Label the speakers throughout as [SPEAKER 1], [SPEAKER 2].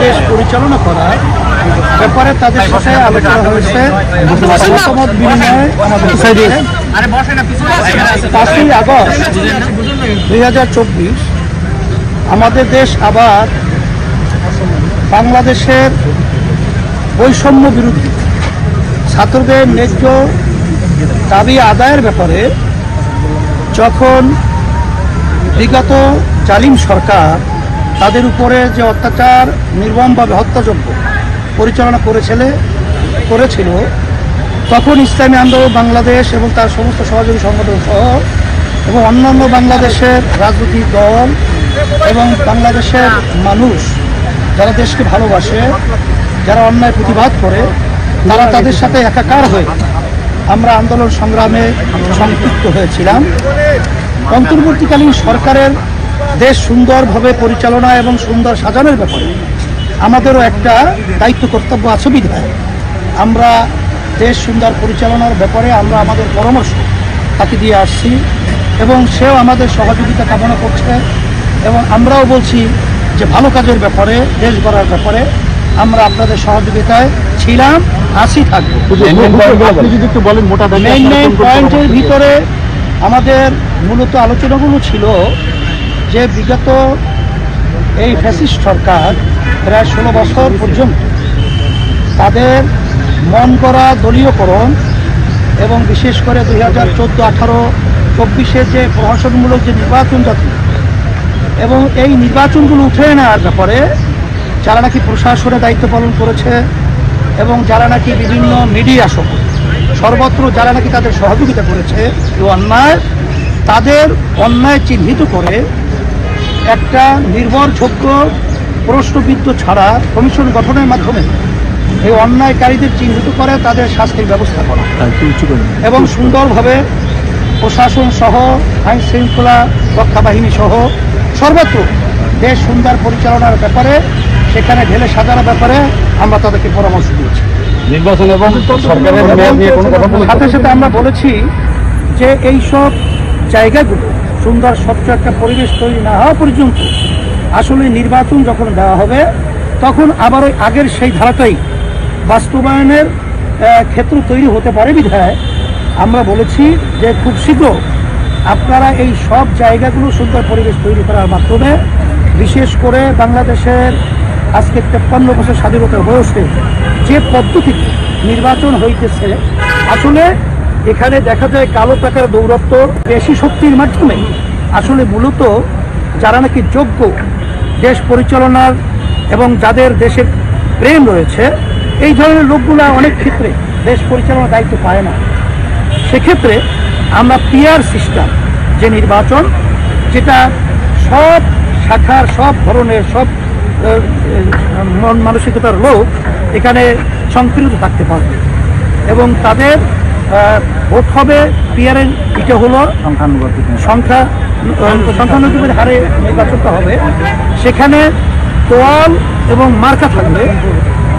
[SPEAKER 1] দেশ পরিচালনা করার ব্যাপারে তাদের সাথে আলোচনা হয়েছে। মতামত বিনিময় আমাদের 5ই আগস্ট 2024 আমাদের দেশ আবার বাংলাদেশের বৈষম্য বিরোধী ছাত্রদের ন্যায্য দাবি আদায়ের ব্যাপারে যখন বিগত জালিম সরকার তাদের উপরে যে অত্যাচার নির্মমভাবে হত্যাযজ্ঞ পরিচালনা করেছিল তখন ইসলামী আন্দোলন বাংলাদেশ এবং তার সমস্ত সহযোগী সংগঠন সহ এবং অন্যান্য বাংলাদেশের রাজনৈতিক দল এবং বাংলাদেশের মানুষ যারা দেশকে ভালোবাসে, যারা অন্যায় প্রতিবাদ করে, তারা তাদের সাথে একাকার হয়ে আমরা আন্দোলন সংগ্রামে সম্পৃক্ত হয়েছিলাম। অন্তর্বর্তীকালীন সরকারের দেশ সুন্দরভাবে পরিচালনা এবং সুন্দর সাজানোর ব্যাপারে আমাদেরও একটা দায়িত্ব কর্তব্য আছে বিধায় আমরা দেশ সুন্দর পরিচালনার ব্যাপারে আমরা আমাদের পরামর্শ তাকে দিয়ে আসছি এবং সেও আমাদের সহযোগিতা কামনা করছে এবং আমরাও বলছি যে ভালো কাজের ব্যাপারে, দেশ গড়ার ব্যাপারে আমরা আপনাদের সহযোগিতায় ছিলাম, আছি, থাকবো। মেইন পয়েন্টের ভিতরে আমাদের মূলত আলোচনাগুলো ছিল যে বিগত এই ফ্যাসিস্ট সরকার প্রায় 16 বছর পর্যন্ত তাদের মন করা দলীয়করণ এবং বিশেষ করে 2014, 18, 24-এর যে প্রশাসনমূলক যে নির্বাচন জাতীয় এবং এই নির্বাচনগুলো উঠে নেওয়ার ব্যাপারে যারা নাকি প্রশাসনে দায়িত্ব পালন করেছে এবং যারা নাকি বিভিন্ন মিডিয়া সহ সর্বত্র যারা নাকি তাদের সহযোগিতা করেছে তাদের অন্যায় চিহ্নিত করে একটা নির্ভরযোগ্য প্রশ্নবিদ্ধ ছাড়া কমিশন গঠনের মাধ্যমে এই অন্যায়কারীদের চিহ্নিত করে তাদের শাস্তির ব্যবস্থা করা এবং সুন্দরভাবে প্রশাসন সহ আইন শৃঙ্খলা রক্ষা বাহিনী সহ সর্বত্র দেশ সুন্দর পরিচালনার ব্যাপারে সেখানে ঢেলে সাজানোর ব্যাপারে আমরা তাদেরকে পরামর্শ দিয়েছি।
[SPEAKER 2] নির্বাচন এবং সরকারের মেয়াদ নিয়ে কোনো কথা
[SPEAKER 1] সাথে সাথে আমরা বলেছি যে এইসব জায়গাগুলো সুন্দর স্বচ্ছ একটা পরিবেশ তৈরি না হওয়া পর্যন্ত আসলে নির্বাচন যখন দেওয়া হবে তখন আবার ওই আগের সেই ধারাটাই বাস্তবায়নের ক্ষেত্র তৈরি হতে পারে বিধায় আমরা বলেছি যে খুব শীঘ্র আপনারা এই সব জায়গাগুলো সুন্দর পরিবেশ তৈরি করার মাধ্যমে বিশেষ করে বাংলাদেশের আজকে 53 বছর স্বাধীনতার বয়সে যে পদ্ধতিতে নির্বাচন হইতেছে আসলে এখানে দেখা যায় কালো টাকার দৌরত্ব বেশি শক্তির মাধ্যমে আসলে মূলত যারা নাকি যোগ্য দেশ পরিচালনার এবং যাদের দেশের প্রেম রয়েছে এই ধরনের লোকগুলা অনেক ক্ষেত্রে দেশ পরিচালনার দায়িত্ব পায় না। সেক্ষেত্রে আমরা পিয়ার সিস্টেম যে নির্বাচন যেটা সব শাখার সব ধরনের সব মন মানসিকতার লোক এখানে সংপৃক্ত থাকতে পারবে এবং তাদের ভোট হবে পিয়ারের এটা হলো সংখ্যানুপাতিক হারে নির্বাচনটা হবে। সেখানে দল এবং মার্কা থাকবে,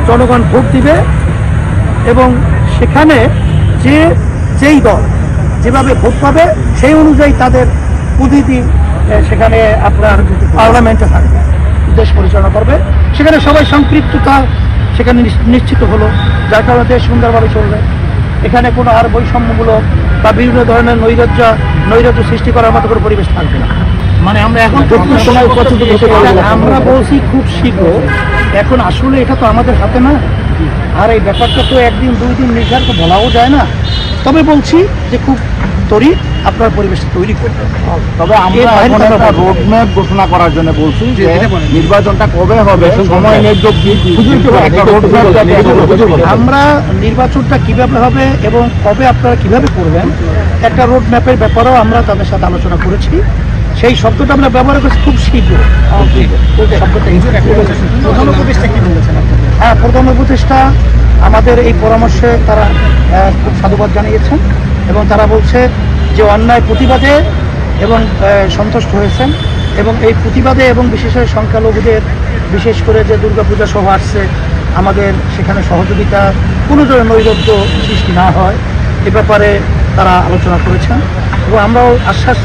[SPEAKER 1] জনগণ ভোট দিবে এবং সেখানে যেই দল যেভাবে ভোট পাবে সেই অনুযায়ী তাদের প্রতিনিধি সেখানে আপনার পার্লামেন্টে থাকবে, দেশ পরিচালনা করবে। সেখানে সবাই সম্পৃক্ততা সেখানে নিশ্চিত হলো, যার কারণে দেশ সুন্দরভাবে চলবে। এখানে কোনো আর বৈষম্যমূলক বা বিভিন্ন ধরনের নৈরাজ্য সৃষ্টি করার মতো কোনো পরিবেশ থাকবে না।
[SPEAKER 2] মানে আমরা এখন
[SPEAKER 1] আমরা বলছি খুব শীঘ্র, এখন আসলে এটা তো আমাদের হাতে না, আর এই ব্যাপারটা তো একদিন 2 দিন নির্ধারিত বলাও যায় না। তবে বলছি যে খুব ত্বরিত আপনার পরিবেশ তৈরি করতে হবে।
[SPEAKER 2] তবে আমরা একটা রোডম্যাপ ঘোষণা করার জন্য বলছি যে নির্বাচনটা কবে হবে, সময়
[SPEAKER 1] আমরা নির্বাচনটা কিভাবে হবে এবং কবে আপনারা কিভাবে করবেন একটা রোডম্যাপের ব্যাপারেও আমরা তাদের সাথে আলোচনা করেছি। সেই শব্দটা আমরা ব্যবহার করছি খুব শীঘ্র। হ্যাঁ, প্রধান উপদেষ্টা আমাদের এই পরামর্শে তারা খুব সাধুবাদ জানিয়েছেন এবং তারা বলছে যে অন্যায় প্রতিবাদে এবং সন্তুষ্ট হয়েছেন এবং এই প্রতিবাদে এবং বিশেষ করে সংখ্যালঘুদের বিশেষ করে যে দুর্গাপূজা সহ আসছে আমাদের সেখানে সহযোগিতা কোনো ধরনের নৈরাজ্য সৃষ্টি না হয় এ ব্যাপারে তারা আলোচনা করেছেন এবং আমরাও আশ্বাস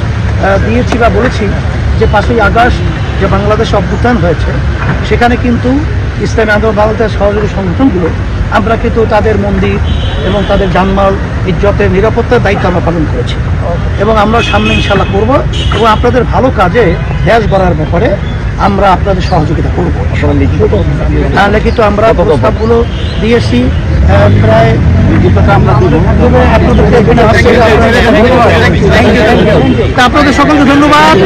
[SPEAKER 1] দিয়েছি বা বলেছি যে 5ই আগস্ট যে বাংলাদেশে অভ্যুত্থান হয়েছে সেখানে কিন্তু ইসলামী আন্দোলন বাংলাদেশের সহযোগী সংগঠনগুলো আমরা কিন্তু তাদের মন্দির এবং তাদের জানমাল ইজ্জতের নিরাপত্তার দায়িত্ব আমরা পালন করেছি এবং আমরা সামনে ইনশাল্লাহ করব এবং আপনাদের ভালো কাজে দেশ গড়ার ব্যাপারে আমরা আপনাদের সহযোগিতা করব। লিখিত আমরা প্রস্তাবগুলো দিয়েছি প্রায় আপনাদের সকলকে ধন্যবাদ।